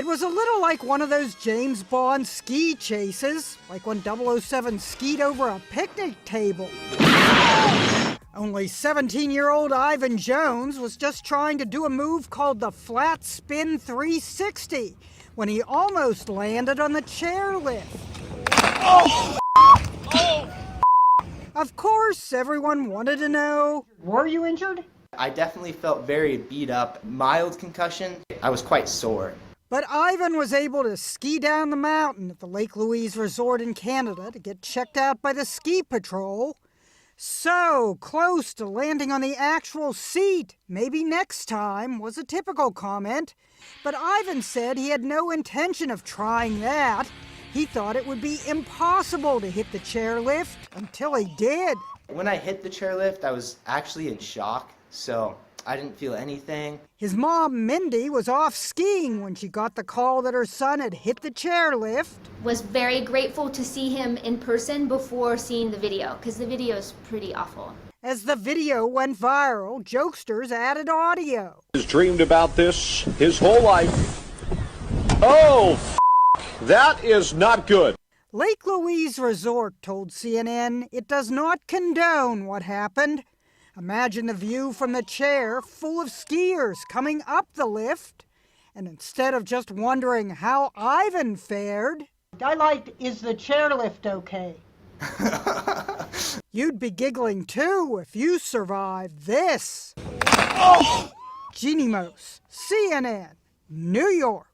It was a little like one of those James Bond ski chases, like when 007 skied over a picnic table. Only 17-year-old Ivan Jones was just trying to do a move called the flat spin 360 when he almost landed on the chairlift. Oh! Of course, everyone wanted to know, were you injured? I definitely felt very beat up. Mild concussion. I was quite sore. But Ivan was able to ski down the mountain at the Lake Louise Resort in Canada to get checked out by the ski patrol. So close to landing on the actual seat, maybe next time, was a typical comment. But Ivan said he had no intention of trying that. He thought it would be impossible to hit the chairlift until he did. When I hit the chairlift, I was actually in shock, so I didn't feel anything. His mom, Mindy, was off skiing when she got the call that her son had hit the chairlift. Was very grateful to see him in person before seeing the video, because the video is pretty awful. As the video went viral, jokesters added audio. He's dreamed about this his whole life. Oh, that is not good. Lake Louise Resort told CNN it does not condone what happened. Imagine the view from the chair full of skiers coming up the lift. And instead of just wondering how Ivan fared, I liked, is the chairlift okay? You'd be giggling too if you survived this. Oh! Jeannie Mose, CNN, New York.